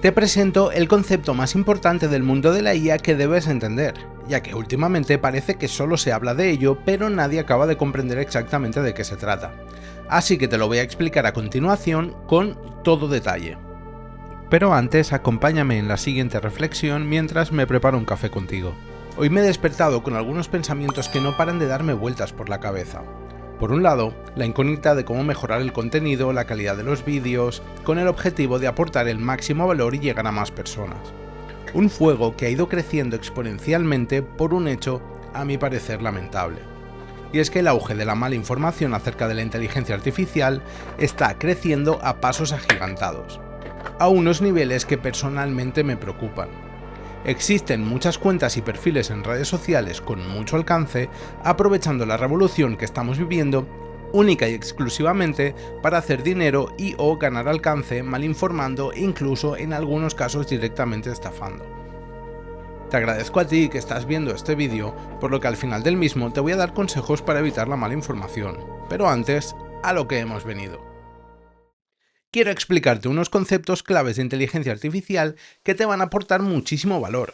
Te presento el concepto más importante del mundo de la IA que debes entender, ya que últimamente parece que solo se habla de ello, pero nadie acaba de comprender exactamente de qué se trata. Así que te lo voy a explicar a continuación con todo detalle. Pero antes, acompáñame en la siguiente reflexión mientras me preparo un café contigo. Hoy me he despertado con algunos pensamientos que no paran de darme vueltas por la cabeza. Por un lado, la incógnita de cómo mejorar el contenido, la calidad de los vídeos, con el objetivo de aportar el máximo valor y llegar a más personas. Un fuego que ha ido creciendo exponencialmente por un hecho, a mi parecer, lamentable. Y es que el auge de la mala información acerca de la inteligencia artificial está creciendo a pasos agigantados, a unos niveles que personalmente me preocupan. Existen muchas cuentas y perfiles en redes sociales con mucho alcance, aprovechando la revolución que estamos viviendo única y exclusivamente para hacer dinero y o ganar alcance, malinformando e incluso en algunos casos directamente estafando. Te agradezco a ti que estás viendo este vídeo, por lo que al final del mismo te voy a dar consejos para evitar la mala información, pero antes, a lo que hemos venido. Quiero explicarte unos conceptos claves de inteligencia artificial que te van a aportar muchísimo valor.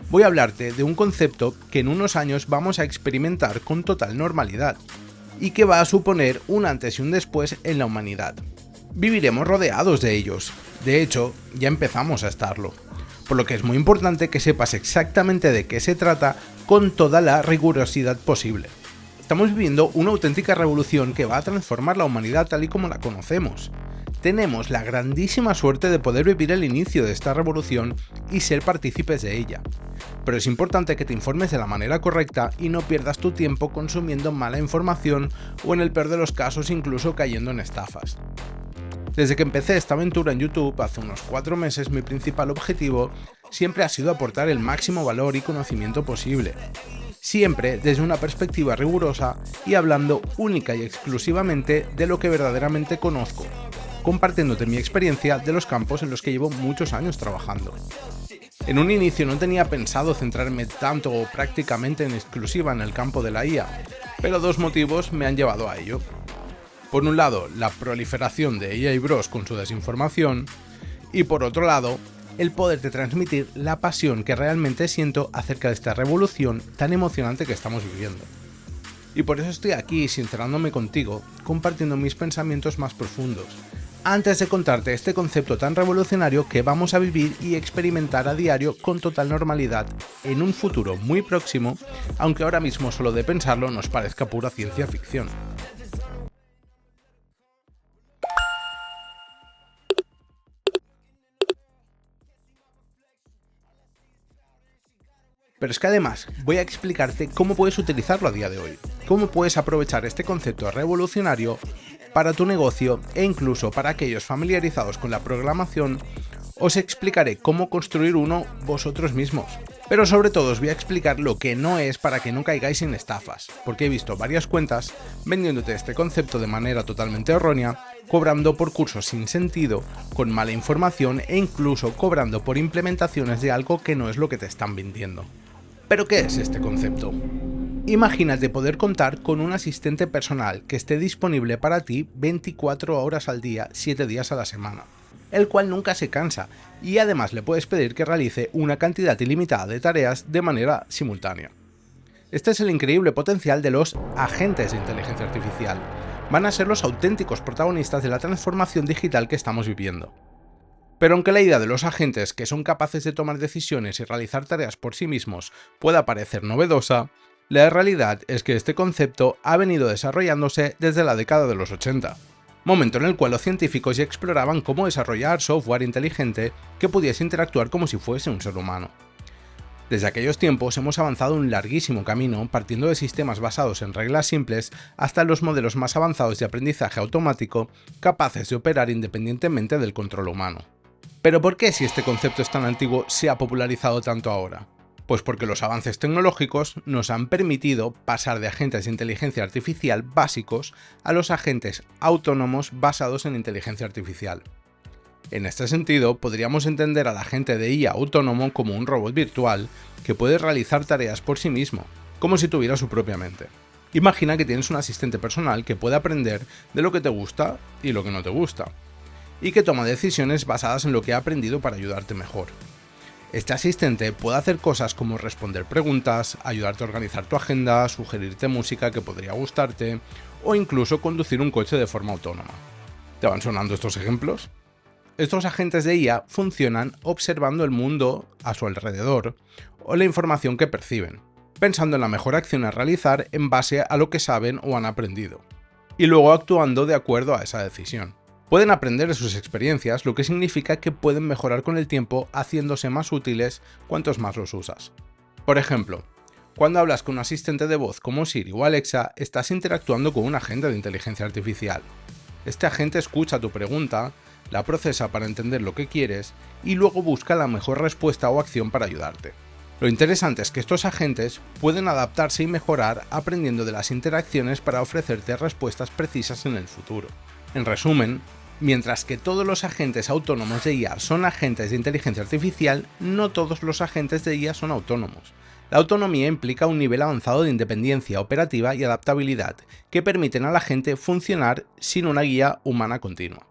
Voy a hablarte de un concepto que en unos años vamos a experimentar con total normalidad y que va a suponer un antes y un después en la humanidad. Viviremos rodeados de ellos, de hecho, ya empezamos a estarlo, por lo que es muy importante que sepas exactamente de qué se trata con toda la rigurosidad posible. Estamos viviendo una auténtica revolución que va a transformar la humanidad tal y como la conocemos. Tenemos la grandísima suerte de poder vivir el inicio de esta revolución y ser partícipes de ella. Pero es importante que te informes de la manera correcta y no pierdas tu tiempo consumiendo mala información o en el peor de los casos incluso cayendo en estafas. Desde que empecé esta aventura en YouTube hace unos 4 meses, mi principal objetivo siempre ha sido aportar el máximo valor y conocimiento posible. Siempre desde una perspectiva rigurosa y hablando única y exclusivamente de lo que verdaderamente conozco, compartiéndote mi experiencia de los campos en los que llevo muchos años trabajando. En un inicio no tenía pensado centrarme tanto o prácticamente en exclusiva en el campo de la IA, pero dos motivos me han llevado a ello. Por un lado, la proliferación de AI bros con su desinformación, y por otro lado, el poderte transmitir la pasión que realmente siento acerca de esta revolución tan emocionante que estamos viviendo. Y por eso estoy aquí sincerándome contigo, compartiendo mis pensamientos más profundos, antes de contarte este concepto tan revolucionario que vamos a vivir y experimentar a diario con total normalidad en un futuro muy próximo, aunque ahora mismo solo de pensarlo nos parezca pura ciencia ficción. Pero es que además voy a explicarte cómo puedes utilizarlo a día de hoy, cómo puedes aprovechar este concepto revolucionario para tu negocio e incluso para aquellos familiarizados con la programación. Os explicaré cómo construir uno vosotros mismos. Pero sobre todo os voy a explicar lo que no es para que no caigáis en estafas, porque he visto varias cuentas vendiéndote este concepto de manera totalmente errónea, cobrando por cursos sin sentido, con mala información e incluso cobrando por implementaciones de algo que no es lo que te están vendiendo. ¿Pero qué es este concepto? Imagínate poder contar con un asistente personal que esté disponible para ti 24 horas al día, 7 días a la semana, el cual nunca se cansa y además le puedes pedir que realice una cantidad ilimitada de tareas de manera simultánea. Este es el increíble potencial de los agentes de inteligencia artificial. Van a ser los auténticos protagonistas de la transformación digital que estamos viviendo. Pero aunque la idea de los agentes que son capaces de tomar decisiones y realizar tareas por sí mismos pueda parecer novedosa, la realidad es que este concepto ha venido desarrollándose desde la década de los 80, momento en el cual los científicos ya exploraban cómo desarrollar software inteligente que pudiese interactuar como si fuese un ser humano. Desde aquellos tiempos hemos avanzado un larguísimo camino partiendo de sistemas basados en reglas simples hasta los modelos más avanzados de aprendizaje automático capaces de operar independientemente del control humano. ¿Pero por qué, si este concepto es tan antiguo, se ha popularizado tanto ahora? Pues porque los avances tecnológicos nos han permitido pasar de agentes de inteligencia artificial básicos a los agentes autónomos basados en inteligencia artificial. En este sentido, podríamos entender al agente de IA autónomo como un robot virtual que puede realizar tareas por sí mismo, como si tuviera su propia mente. Imagina que tienes un asistente personal que puede aprender de lo que te gusta y lo que no te gusta. y que toma decisiones basadas en lo que ha aprendido para ayudarte mejor. Este asistente puede hacer cosas como responder preguntas, ayudarte a organizar tu agenda, sugerirte música que podría gustarte o incluso conducir un coche de forma autónoma. ¿Te van sonando estos ejemplos? Estos agentes de IA funcionan observando el mundo a su alrededor o la información que perciben, pensando en la mejor acción a realizar en base a lo que saben o han aprendido, y luego actuando de acuerdo a esa decisión. Pueden aprender de sus experiencias, lo que significa que pueden mejorar con el tiempo haciéndose más útiles cuantos más los usas. Por ejemplo, cuando hablas con un asistente de voz como Siri o Alexa, estás interactuando con un agente de inteligencia artificial. Este agente escucha tu pregunta, la procesa para entender lo que quieres y luego busca la mejor respuesta o acción para ayudarte. Lo interesante es que estos agentes pueden adaptarse y mejorar aprendiendo de las interacciones para ofrecerte respuestas precisas en el futuro. En resumen, mientras que todos los agentes autónomos de IA son agentes de inteligencia artificial, no todos los agentes de IA son autónomos. La autonomía implica un nivel avanzado de independencia operativa y adaptabilidad que permiten a la gente funcionar sin una guía humana continua.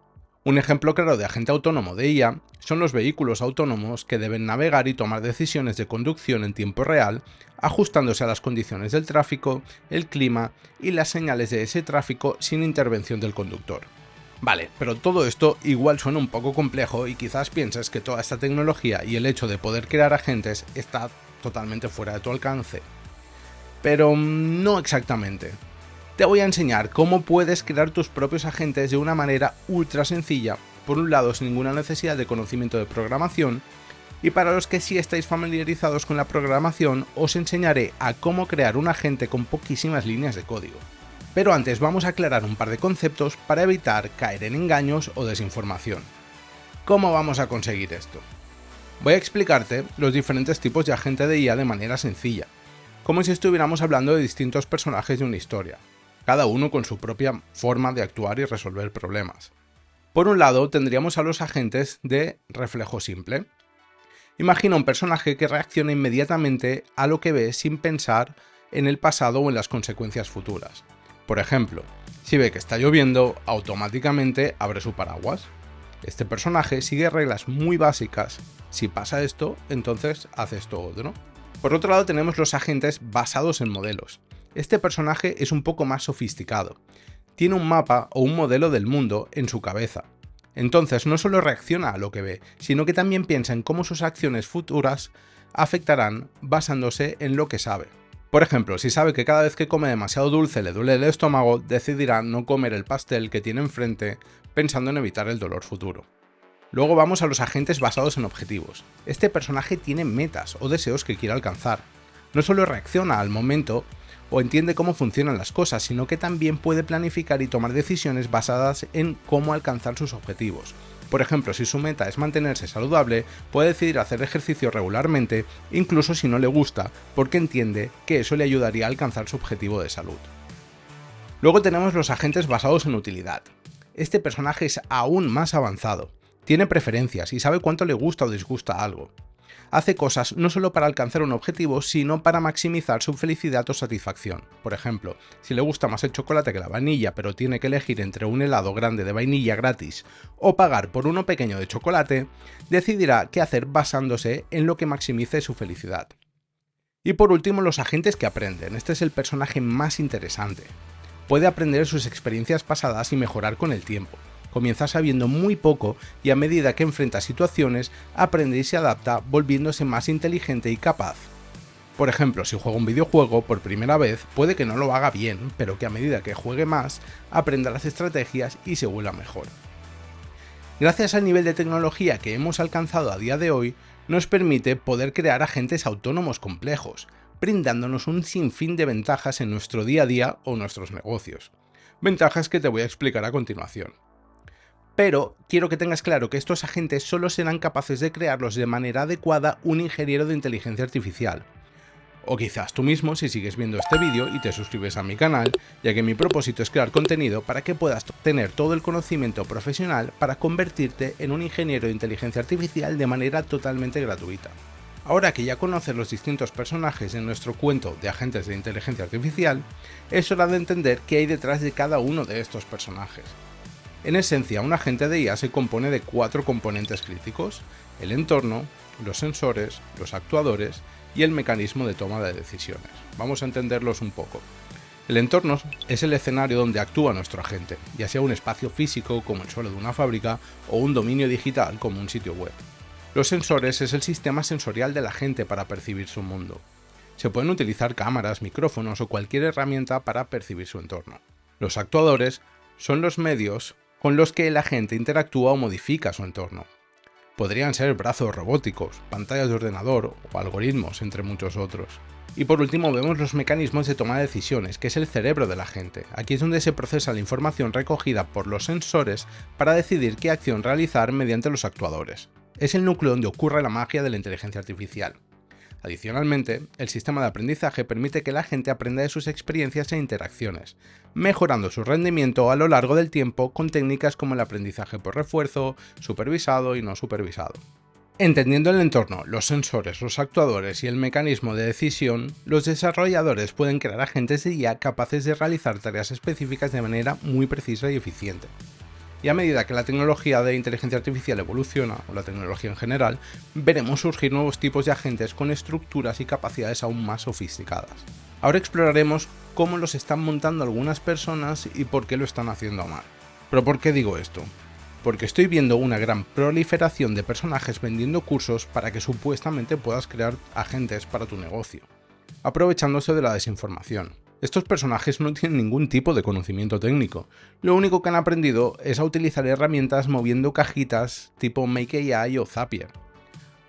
Un ejemplo claro de agente autónomo de IA son los vehículos autónomos que deben navegar y tomar decisiones de conducción en tiempo real, ajustándose a las condiciones del tráfico, el clima y las señales de ese tráfico sin intervención del conductor. Vale, pero todo esto igual suena un poco complejo y quizás pienses que toda esta tecnología y el hecho de poder crear agentes está totalmente fuera de tu alcance. Pero no exactamente. Te voy a enseñar cómo puedes crear tus propios agentes de una manera ultra sencilla, por un lado sin ninguna necesidad de conocimiento de programación, y para los que sí estáis familiarizados con la programación os enseñaré a cómo crear un agente con poquísimas líneas de código. Pero antes vamos a aclarar un par de conceptos para evitar caer en engaños o desinformación. ¿Cómo vamos a conseguir esto? Voy a explicarte los diferentes tipos de agente de IA de manera sencilla, como si estuviéramos hablando de distintos personajes de una historia, cada uno con su propia forma de actuar y resolver problemas. Por un lado, tendríamos a los agentes de reflejo simple. Imagina un personaje que reacciona inmediatamente a lo que ve sin pensar en el pasado o en las consecuencias futuras. Por ejemplo, si ve que está lloviendo, automáticamente abre su paraguas. Este personaje sigue reglas muy básicas. Si pasa esto, entonces hace esto otro. Por otro lado, tenemos los agentes basados en modelos. Este personaje es un poco más sofisticado. Tiene un mapa o un modelo del mundo en su cabeza. Entonces no solo reacciona a lo que ve, sino que también piensa en cómo sus acciones futuras afectarán basándose en lo que sabe. Por ejemplo, si sabe que cada vez que come demasiado dulce le duele el estómago, decidirá no comer el pastel que tiene enfrente pensando en evitar el dolor futuro. Luego vamos a los agentes basados en objetivos. Este personaje tiene metas o deseos que quiere alcanzar. No solo reacciona al momento o entiende cómo funcionan las cosas, sino que también puede planificar y tomar decisiones basadas en cómo alcanzar sus objetivos. Por ejemplo, si su meta es mantenerse saludable, puede decidir hacer ejercicio regularmente, incluso si no le gusta, porque entiende que eso le ayudaría a alcanzar su objetivo de salud. Luego tenemos los agentes basados en utilidad. Este personaje es aún más avanzado. Tiene preferencias y sabe cuánto le gusta o disgusta algo. Hace cosas no solo para alcanzar un objetivo, sino para maximizar su felicidad o satisfacción. Por ejemplo, si le gusta más el chocolate que la vainilla, pero tiene que elegir entre un helado grande de vainilla gratis o pagar por uno pequeño de chocolate, decidirá qué hacer basándose en lo que maximice su felicidad. Y por último, los agentes que aprenden. Este es el personaje más interesante. Puede aprender sus experiencias pasadas y mejorar con el tiempo. Comienza sabiendo muy poco y a medida que enfrenta situaciones, aprende y se adapta, volviéndose más inteligente y capaz. Por ejemplo, si juega un videojuego por primera vez, puede que no lo haga bien, pero que a medida que juegue más, aprenda las estrategias y se vuelva mejor. Gracias al nivel de tecnología que hemos alcanzado a día de hoy, nos permite poder crear agentes autónomos complejos, brindándonos un sinfín de ventajas en nuestro día a día o nuestros negocios. Ventajas que te voy a explicar a continuación. Pero quiero que tengas claro que estos agentes solo serán capaces de crearlos de manera adecuada un ingeniero de inteligencia artificial. O quizás tú mismo si sigues viendo este vídeo y te suscribes a mi canal, ya que mi propósito es crear contenido para que puedas tener todo el conocimiento profesional para convertirte en un ingeniero de inteligencia artificial de manera totalmente gratuita. Ahora que ya conoces los distintos personajes en nuestro cuento de agentes de inteligencia artificial, es hora de entender qué hay detrás de cada uno de estos personajes. En esencia, un agente de IA se compone de 4 componentes críticos: el entorno, los sensores, los actuadores y el mecanismo de toma de decisiones. Vamos a entenderlos un poco. El entorno es el escenario donde actúa nuestro agente, ya sea un espacio físico como el suelo de una fábrica o un dominio digital como un sitio web. Los sensores es el sistema sensorial del agente para percibir su mundo. Se pueden utilizar cámaras, micrófonos o cualquier herramienta para percibir su entorno. Los actuadores son los medios con los que el agente interactúa o modifica su entorno. Podrían ser brazos robóticos, pantallas de ordenador o algoritmos, entre muchos otros. Y por último vemos los mecanismos de toma de decisiones, que es el cerebro del agente. Aquí es donde se procesa la información recogida por los sensores para decidir qué acción realizar mediante los actuadores. Es el núcleo donde ocurre la magia de la inteligencia artificial. Adicionalmente, el sistema de aprendizaje permite que el agente aprenda de sus experiencias e interacciones, mejorando su rendimiento a lo largo del tiempo con técnicas como el aprendizaje por refuerzo, supervisado y no supervisado. Entendiendo el entorno, los sensores, los actuadores y el mecanismo de decisión, los desarrolladores pueden crear agentes de IA capaces de realizar tareas específicas de manera muy precisa y eficiente. Y a medida que la tecnología de inteligencia artificial evoluciona, o la tecnología en general, veremos surgir nuevos tipos de agentes con estructuras y capacidades aún más sofisticadas. Ahora exploraremos cómo los están montando algunas personas y por qué lo están haciendo mal. ¿Pero por qué digo esto? Porque estoy viendo una gran proliferación de personajes vendiendo cursos para que supuestamente puedas crear agentes para tu negocio, aprovechándose de la desinformación. Estos personajes no tienen ningún tipo de conocimiento técnico, lo único que han aprendido es a utilizar herramientas moviendo cajitas tipo Make AI o Zapier,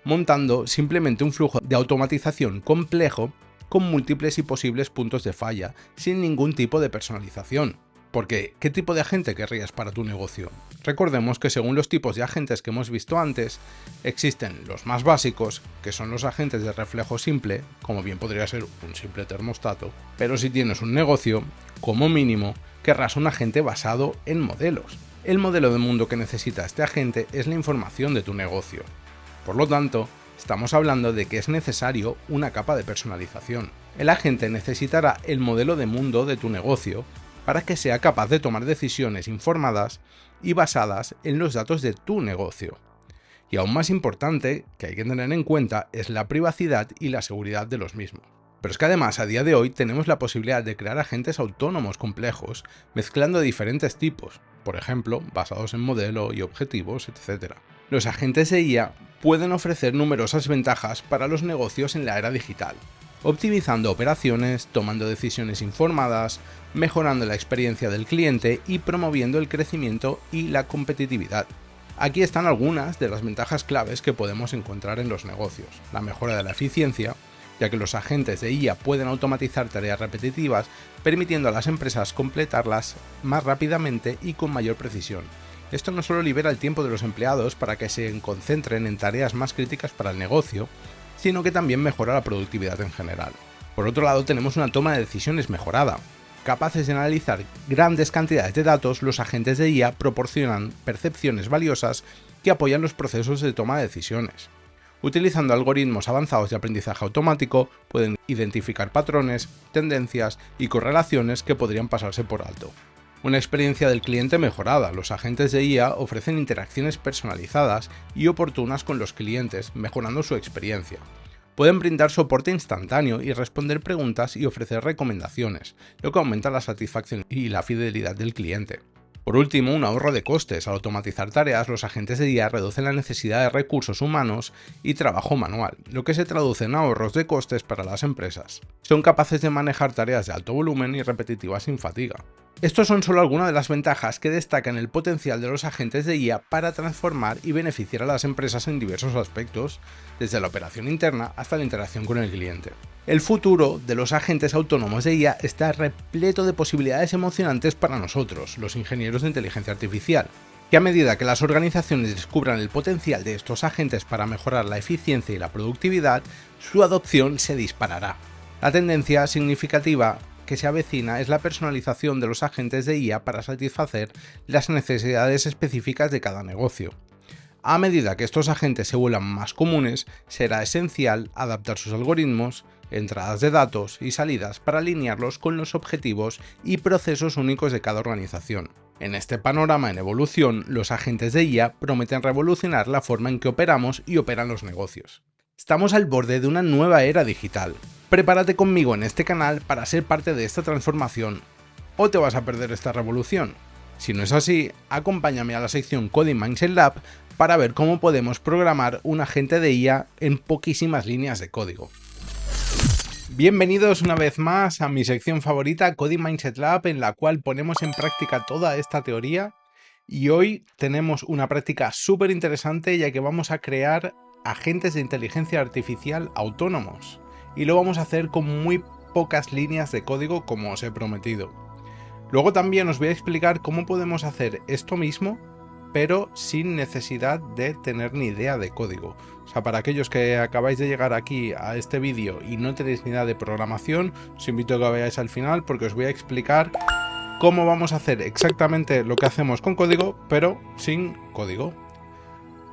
montando simplemente un flujo de automatización complejo con múltiples y posibles puntos de falla, sin ningún tipo de personalización. Porque, ¿qué tipo de agente querrías para tu negocio? Recordemos que según los tipos de agentes que hemos visto antes, existen los más básicos, que son los agentes de reflejo simple, como bien podría ser un simple termostato, pero si tienes un negocio, como mínimo, querrás un agente basado en modelos. El modelo de mundo que necesita este agente es la información de tu negocio. Por lo tanto, estamos hablando de que es necesario una capa de personalización. El agente necesitará el modelo de mundo de tu negocio para que sea capaz de tomar decisiones informadas y basadas en los datos de tu negocio. Y aún más importante, que hay que tener en cuenta, es la privacidad y la seguridad de los mismos. Pero es que además a día de hoy tenemos la posibilidad de crear agentes autónomos complejos, mezclando diferentes tipos, por ejemplo, basados en modelo y objetivos, etc. Los agentes de IA pueden ofrecer numerosas ventajas para los negocios en la era digital, optimizando operaciones, tomando decisiones informadas, mejorando la experiencia del cliente y promoviendo el crecimiento y la competitividad. Aquí están algunas de las ventajas claves que podemos encontrar en los negocios: la mejora de la eficiencia, ya que los agentes de IA pueden automatizar tareas repetitivas, permitiendo a las empresas completarlas más rápidamente y con mayor precisión. Esto no solo libera el tiempo de los empleados para que se concentren en tareas más críticas para el negocio, sino que también mejora la productividad en general. Por otro lado, tenemos una toma de decisiones mejorada. Capaces de analizar grandes cantidades de datos, los agentes de IA proporcionan percepciones valiosas que apoyan los procesos de toma de decisiones. Utilizando algoritmos avanzados de aprendizaje automático, pueden identificar patrones, tendencias y correlaciones que podrían pasarse por alto. Una experiencia del cliente mejorada. Los agentes de IA ofrecen interacciones personalizadas y oportunas con los clientes, mejorando su experiencia. Pueden brindar soporte instantáneo y responder preguntas y ofrecer recomendaciones, lo que aumenta la satisfacción y la fidelidad del cliente. Por último, un ahorro de costes. Al automatizar tareas, los agentes de IA reducen la necesidad de recursos humanos y trabajo manual, lo que se traduce en ahorros de costes para las empresas. Son capaces de manejar tareas de alto volumen y repetitivas sin fatiga. Estos son solo algunas de las ventajas que destacan el potencial de los agentes de IA para transformar y beneficiar a las empresas en diversos aspectos, desde la operación interna hasta la interacción con el cliente. El futuro de los agentes autónomos de IA está repleto de posibilidades emocionantes para nosotros, los ingenieros de inteligencia artificial, que a medida que las organizaciones descubran el potencial de estos agentes para mejorar la eficiencia y la productividad, su adopción se disparará. La tendencia significativa que se avecina es la personalización de los agentes de IA para satisfacer las necesidades específicas de cada negocio. A medida que estos agentes se vuelvan más comunes, será esencial adaptar sus algoritmos, entradas de datos y salidas para alinearlos con los objetivos y procesos únicos de cada organización. En este panorama en evolución, los agentes de IA prometen revolucionar la forma en que operamos y operan los negocios. Estamos al borde de una nueva era digital. Prepárate conmigo en este canal para ser parte de esta transformación, o te vas a perder esta revolución. Si no es así, acompáñame a la sección Coding Mindset Lab para ver cómo podemos programar un agente de IA en poquísimas líneas de código. Bienvenidos una vez más a mi sección favorita, Coding Mindset Lab, en la cual ponemos en práctica toda esta teoría, y hoy tenemos una práctica súper interesante, ya que vamos a crear agentes de inteligencia artificial autónomos, y lo vamos a hacer con muy pocas líneas de código, como os he prometido. Luego también os voy a explicar cómo podemos hacer esto mismo, pero sin necesidad de tener ni idea de código. O sea, para aquellos que acabáis de llegar aquí a este vídeo y no tenéis ni idea de programación, os invito a que vayáis al final porque os voy a explicar cómo vamos a hacer exactamente lo que hacemos con código, pero sin código.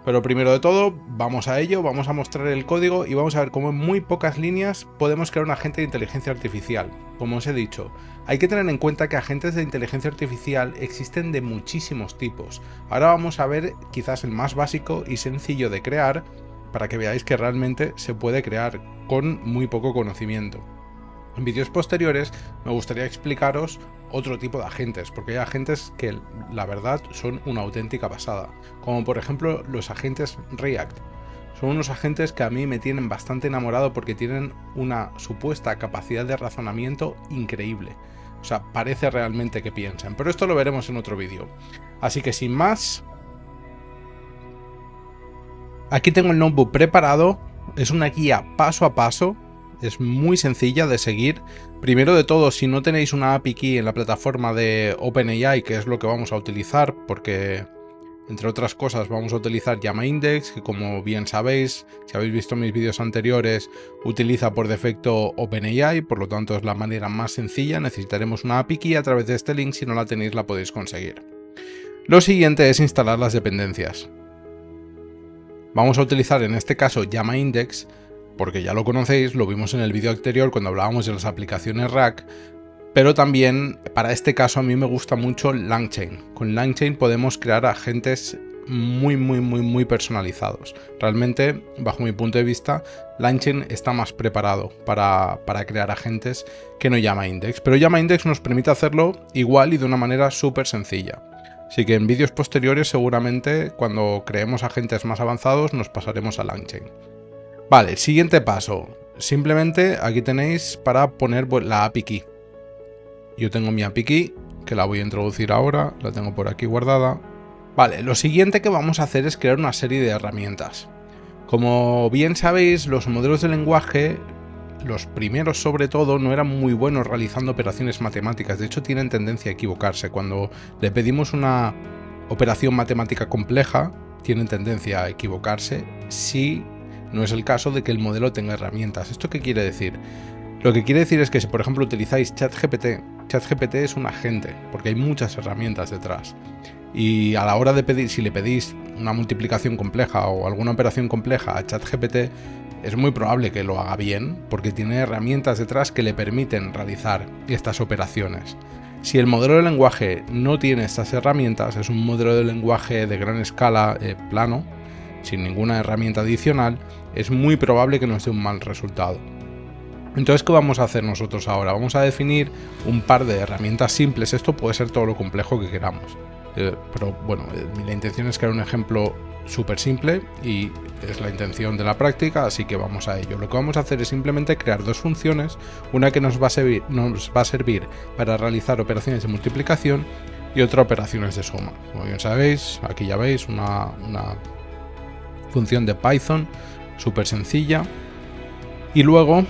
Pero primero de todo, vamos a ello, vamos a mostrar el código y vamos a ver cómo en muy pocas líneas podemos crear un agente de inteligencia artificial. Como os he dicho, hay que tener en cuenta que agentes de inteligencia artificial existen de muchísimos tipos. Ahora vamos a ver quizás el más básico y sencillo de crear, para que veáis que realmente se puede crear con muy poco conocimiento. En vídeos posteriores me gustaría explicaros otro tipo de agentes, porque hay agentes que la verdad son una auténtica pasada, como por ejemplo los agentes React. Son unos agentes que a mí me tienen bastante enamorado porque tienen una supuesta capacidad de razonamiento increíble. O sea, parece realmente que piensan, pero esto lo veremos en otro vídeo. Así que sin más, aquí tengo el notebook preparado, es una guía paso a paso. Es muy sencilla de seguir. Primero de todo, si no tenéis una API Key en la plataforma de OpenAI, que es lo que vamos a utilizar, porque entre otras cosas vamos a utilizar LlamaIndex, que como bien sabéis, si habéis visto mis vídeos anteriores, utiliza por defecto OpenAI, por lo tanto es la manera más sencilla. Necesitaremos una API Key a través de este link, si no la tenéis la podéis conseguir. Lo siguiente es instalar las dependencias. Vamos a utilizar en este caso LlamaIndex, porque ya lo conocéis, lo vimos en el vídeo anterior cuando hablábamos de las aplicaciones RAG, pero también para este caso a mí me gusta mucho LangChain. Con LangChain podemos crear agentes muy personalizados. Realmente, bajo mi punto de vista, LangChain está más preparado para crear agentes que no LlamaIndex, pero LlamaIndex nos permite hacerlo igual y de una manera súper sencilla. Así que en vídeos posteriores seguramente cuando creemos agentes más avanzados nos pasaremos a LangChain. Vale, siguiente paso. Simplemente aquí tenéis para poner la API Key. Yo tengo mi API Key, que la voy a introducir ahora, la tengo por aquí guardada. Vale, lo siguiente que vamos a hacer es crear una serie de herramientas. Como bien sabéis, los modelos de lenguaje, los primeros sobre todo, no eran muy buenos realizando operaciones matemáticas. De hecho, tienen tendencia a equivocarse. Cuando le pedimos una operación matemática compleja, tienen tendencia a equivocarse si no es el caso de que el modelo tenga herramientas. ¿Esto qué quiere decir? Lo que quiere decir es que si por ejemplo utilizáis ChatGPT es un agente, porque hay muchas herramientas detrás. Y a la hora de pedir, si le pedís una multiplicación compleja o alguna operación compleja a ChatGPT, es muy probable que lo haga bien, porque tiene herramientas detrás que le permiten realizar estas operaciones. Si el modelo de lenguaje no tiene estas herramientas, es un modelo de lenguaje de gran escala plano, sin ninguna herramienta adicional, es muy probable que nos dé un mal resultado. Entonces, ¿qué vamos a hacer nosotros ahora? Vamos a definir un par de herramientas simples. Esto puede ser todo lo complejo que queramos. Pero bueno, la intención es crear un ejemplo súper simple y es la intención de la práctica, así que vamos a ello. Lo que vamos a hacer es simplemente crear dos funciones, una que nos va a servir para realizar operaciones de multiplicación y otra operaciones de suma. Como bien sabéis, aquí ya veis una función de Python súper sencilla, y luego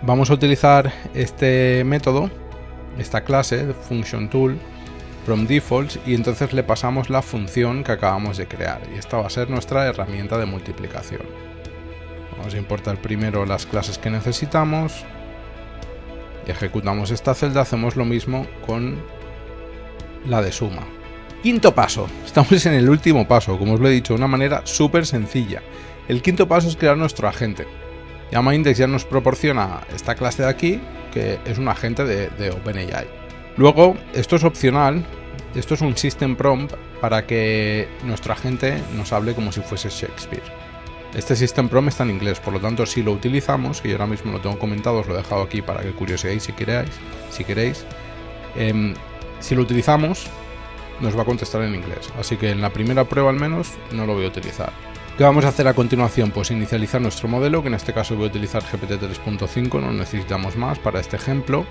vamos a utilizar este método, esta clase function tool from defaults, y entonces le pasamos la función que acabamos de crear, y esta va a ser nuestra herramienta de multiplicación. Vamos a importar primero las clases que necesitamos y ejecutamos esta celda. Hacemos lo mismo con la de suma. Quinto paso, estamos en el último paso, como os lo he dicho, de una manera súper sencilla. El quinto paso es crear nuestro agente. LlamaIndex ya nos proporciona esta clase de aquí, que es un agente de OpenAI. Luego, esto es opcional, Esto es un system prompt para que nuestro agente nos hable como si fuese Shakespeare. Este system prompt está en inglés, por lo tanto si lo utilizamos, que yo ahora mismo lo tengo comentado, os lo he dejado aquí para que curioseéis si queréis, si lo utilizamos nos va a contestar en inglés, así que en la primera prueba al menos no lo voy a utilizar. ¿Qué vamos a hacer a continuación? Pues inicializar nuestro modelo, que en este caso voy a utilizar GPT 3.5, no necesitamos más para este ejemplo.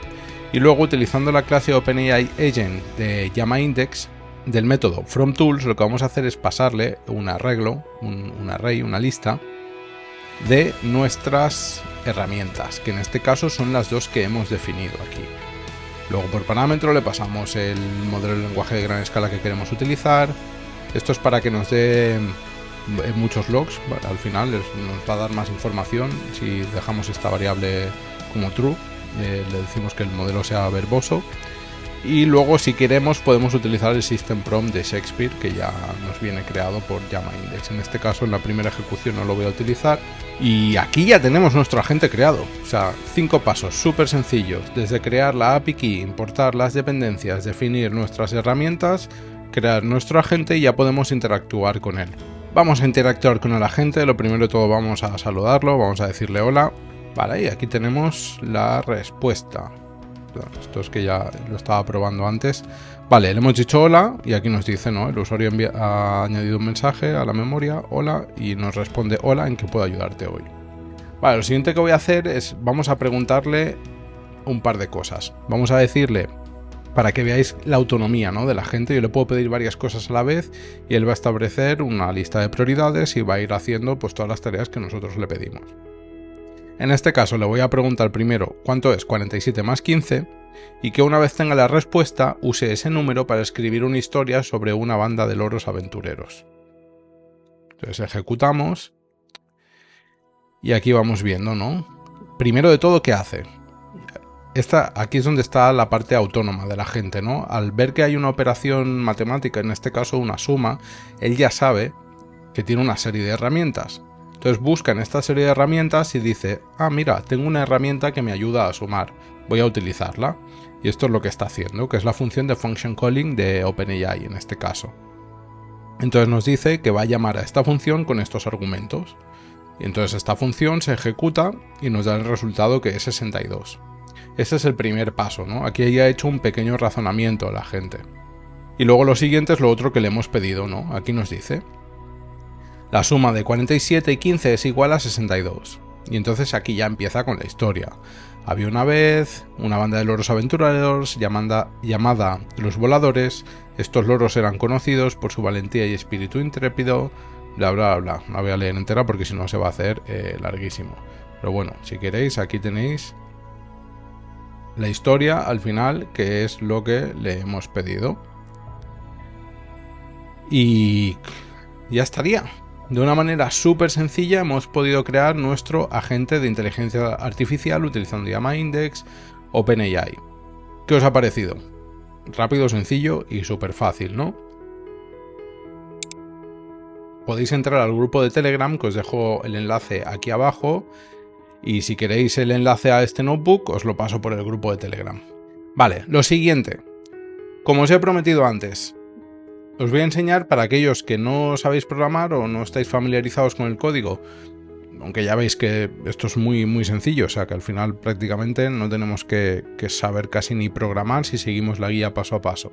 Y luego utilizando la clase OpenAI Agent de LlamaIndex del método FromTools, lo que vamos a hacer es pasarle un arreglo, un array, una lista de nuestras herramientas, que en este caso son las dos que hemos definido aquí. Luego por parámetro le pasamos el modelo de lenguaje de gran escala que queremos utilizar. Esto es para que nos dé muchos logs, al final nos va a dar más información si dejamos esta variable como true, le decimos que el modelo sea verboso, y luego si queremos podemos utilizar el system prompt de Shakespeare que ya nos viene creado por LlamaIndex. En este caso en la primera ejecución no lo voy a utilizar y aquí ya tenemos nuestro agente creado. O sea, 5 pasos súper sencillos, desde crear la API key, importar las dependencias, definir nuestras herramientas, crear nuestro agente y ya podemos interactuar con él. Vamos a interactuar con el agente, lo primero de todo vamos a saludarlo, vamos a decirle hola. Vale, y aquí tenemos la respuesta. Esto es que ya lo estaba probando antes. Vale, le hemos dicho hola y aquí nos dice, ¿no? El usuario ha añadido un mensaje a la memoria, hola, y nos responde hola, ¿en qué puedo ayudarte hoy? Vale, lo siguiente que voy a hacer es, vamos a preguntarle un par de cosas. Vamos a decirle, para que veáis la autonomía, ¿no?, de la gente, yo le puedo pedir varias cosas a la vez y él va a establecer una lista de prioridades y va a ir haciendo pues todas las tareas que nosotros le pedimos. En este caso le voy a preguntar primero cuánto es 47 más 15 y que una vez tenga la respuesta use ese número para escribir una historia sobre una banda de loros aventureros. Entonces ejecutamos y aquí vamos viendo, ¿no? Primero de todo, ¿qué hace? Aquí es donde está la parte autónoma de la gente, ¿no? Al ver que hay una operación matemática, en este caso una suma, él ya sabe que tiene una serie de herramientas. Entonces busca en esta serie de herramientas y dice, ah, mira, tengo una herramienta que me ayuda a sumar, voy a utilizarla. Y esto es lo que está haciendo, que es la función de function calling de OpenAI en este caso. Entonces nos dice que va a llamar a esta función con estos argumentos. Y entonces esta función se ejecuta y nos da el resultado que es 62. Ese es el primer paso, ¿no? Aquí ya ha hecho un pequeño razonamiento la gente. Y luego lo siguiente es lo otro que le hemos pedido, ¿no? Aquí nos dice, la suma de 47 y 15 es igual a 62. Y entonces aquí ya empieza con la historia. Había una vez una banda de loros aventureros llamada Los Voladores. Estos loros eran conocidos por su valentía y espíritu intrépido, bla bla bla. No la voy a leer entera porque si no se va a hacer larguísimo. Pero bueno, si queréis, aquí tenéis la historia al final, que es lo que le hemos pedido. Y ya estaría. De una manera súper sencilla hemos podido crear nuestro agente de inteligencia artificial utilizando LlamaIndex, OpenAI. ¿Qué os ha parecido? Rápido, sencillo y súper fácil, ¿no? Podéis entrar al grupo de Telegram, que os dejo el enlace aquí abajo. Y si queréis el enlace a este notebook, os lo paso por el grupo de Telegram. Vale, lo siguiente. Como os he prometido antes, os voy a enseñar para aquellos que no sabéis programar o no estáis familiarizados con el código, aunque ya veis que esto es muy sencillo, o sea que al final prácticamente no tenemos que saber casi ni programar si seguimos la guía paso a paso.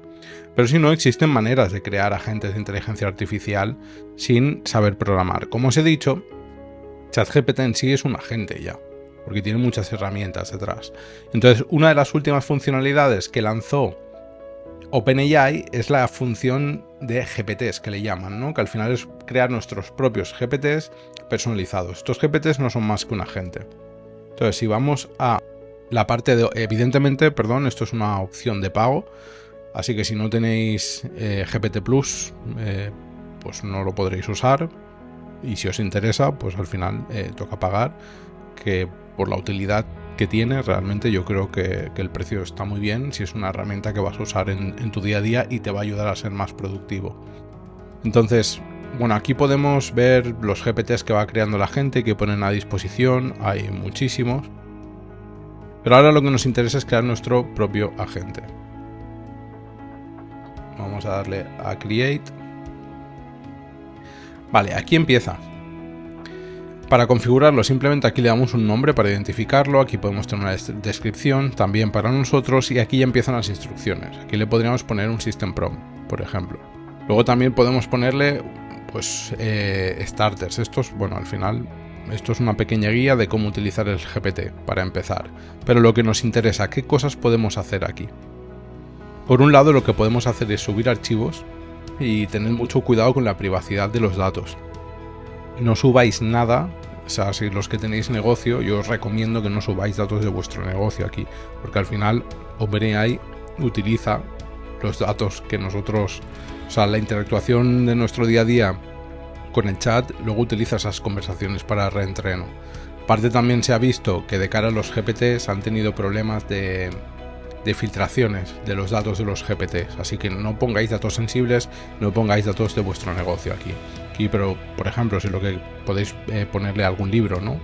Pero si no, existen maneras de crear agentes de inteligencia artificial sin saber programar. Como os he dicho, ChatGPT en sí es un agente ya, porque tiene muchas herramientas detrás. Entonces, una de las últimas funcionalidades que lanzó OpenAI es la función de GPTs, que le llaman, ¿no? Que al final es crear nuestros propios GPTs personalizados. Estos GPTs no son más que un agente. Entonces, si vamos a la parte de... Evidentemente, perdón, esto es una opción de pago, así que si no tenéis GPT Plus, pues no lo podréis usar. Y si os interesa, pues al final toca pagar, que por la utilidad que tiene, realmente yo creo que el precio está muy bien si es una herramienta que vas a usar en tu día a día y te va a ayudar a ser más productivo. Entonces, bueno, aquí podemos ver los GPTs que va creando la gente y que ponen a disposición, hay muchísimos. Pero ahora lo que nos interesa es crear nuestro propio agente. Vamos a darle a Create. Vale, aquí empieza. Para configurarlo simplemente aquí le damos un nombre para identificarlo, aquí podemos tener una descripción también para nosotros y aquí ya empiezan las instrucciones. Aquí le podríamos poner un System Prompt, por ejemplo. Luego también podemos ponerle pues starters. Bueno, al final esto es una pequeña guía de cómo utilizar el GPT para empezar. Pero lo que nos interesa, ¿qué cosas podemos hacer aquí? Por un lado, lo que podemos hacer es subir archivos y tener mucho cuidado con la privacidad de los datos. No subáis nada, o sea, si los que tenéis negocio, yo os recomiendo que no subáis datos de vuestro negocio aquí, porque al final OpenAI utiliza los datos que nosotros, o sea, la interactuación de nuestro día a día con el chat, luego utiliza esas conversaciones para reentreno. Aparte también se ha visto que de cara a los GPTs han tenido problemas de filtraciones de los datos de los GPTs, así que no pongáis datos sensibles, no pongáis datos de vuestro negocio aquí. Pero por ejemplo, si lo que podéis ponerle algún libro, ¿no?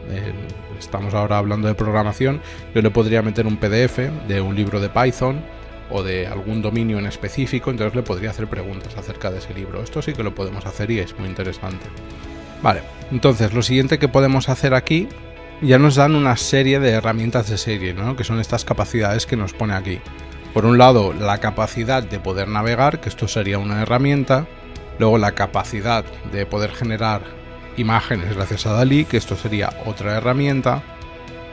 Estamos ahora hablando de programación, yo le podría meter un PDF de un libro de Python o de algún dominio en específico, entonces le podría hacer preguntas acerca de ese libro. Esto sí que lo podemos hacer y es muy interesante. Vale, entonces lo siguiente que podemos hacer aquí, ya nos dan una serie de herramientas de serie, ¿no? Que son estas capacidades que nos pone aquí. Por un lado, la capacidad de poder navegar, que esto sería una herramienta. Luego la capacidad de poder generar imágenes gracias a DALL-E, que esto sería otra herramienta.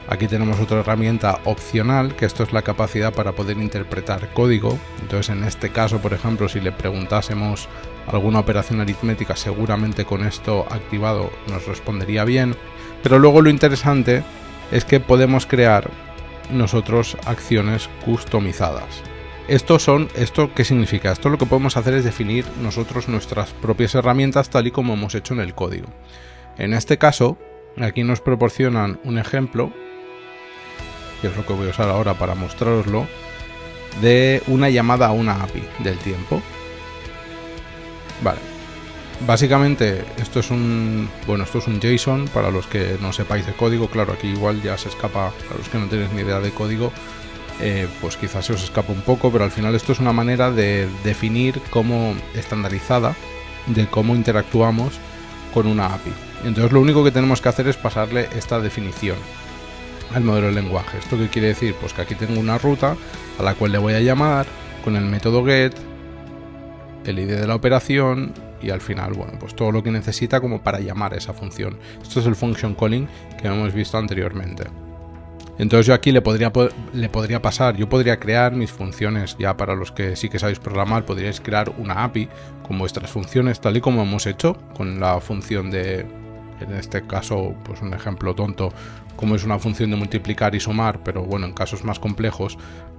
Aquí tenemos otra herramienta opcional, que esto es la capacidad para poder interpretar código. Entonces en este caso, por ejemplo, si le preguntásemos alguna operación aritmética, seguramente con esto activado nos respondería bien. Pero luego lo interesante es que podemos crear nosotros acciones customizadas. ¿Esto qué significa? Esto lo que podemos hacer es definir nosotros nuestras propias herramientas tal y como hemos hecho en el código. En este caso, aquí nos proporcionan un ejemplo, que es lo que voy a usar ahora para mostraroslo, de una llamada a una API del tiempo. Vale. Básicamente esto es un JSON para los que no sepáis de código. Claro, aquí igual ya se escapa, para los que no tenéis ni idea de código, pues quizás se os escapa un poco, pero al final esto es una manera de definir cómo estandarizada de cómo interactuamos con una API. Entonces lo único que tenemos que hacer es pasarle esta definición al modelo de lenguaje. ¿Esto qué quiere decir? Pues que aquí tengo una ruta a la cual le voy a llamar con el método get, el ID de la operación y al final, bueno, pues todo lo que necesita como para llamar esa función. Esto es el function calling que hemos visto anteriormente. Entonces yo aquí le podría pasar, yo podría crear mis funciones, ya para los que sí que sabéis programar, podríais crear una API con vuestras funciones tal y como hemos hecho con la función de, en este caso, pues un ejemplo tonto, como es una función de multiplicar y sumar, pero bueno, en casos más complejos,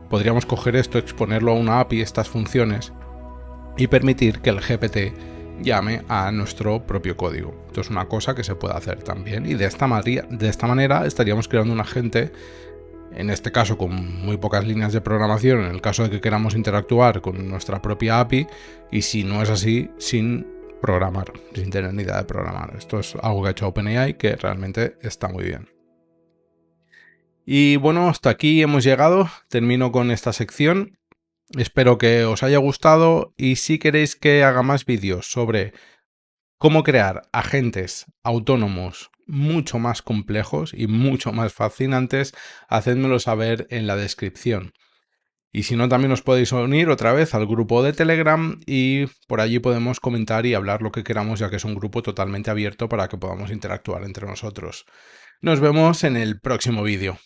podríamos coger esto, exponerlo a una API, estas funciones, y permitir que el GPT llame a nuestro propio código. Esto es una cosa que se puede hacer también y de esta manera estaríamos creando un agente, en este caso con muy pocas líneas de programación, en el caso de que queramos interactuar con nuestra propia API, y si no es así, sin programar, sin tener ni idea de programar. Esto es algo que ha hecho OpenAI que realmente está muy bien. Y bueno, hasta aquí hemos llegado, termino con esta sección. Espero que os haya gustado y si queréis que haga más vídeos sobre cómo crear agentes autónomos mucho más complejos y mucho más fascinantes, hacedmelo saber en la descripción. Y si no, también os podéis unir otra vez al grupo de Telegram y por allí podemos comentar y hablar lo que queramos, ya que es un grupo totalmente abierto para que podamos interactuar entre nosotros. Nos vemos en el próximo vídeo.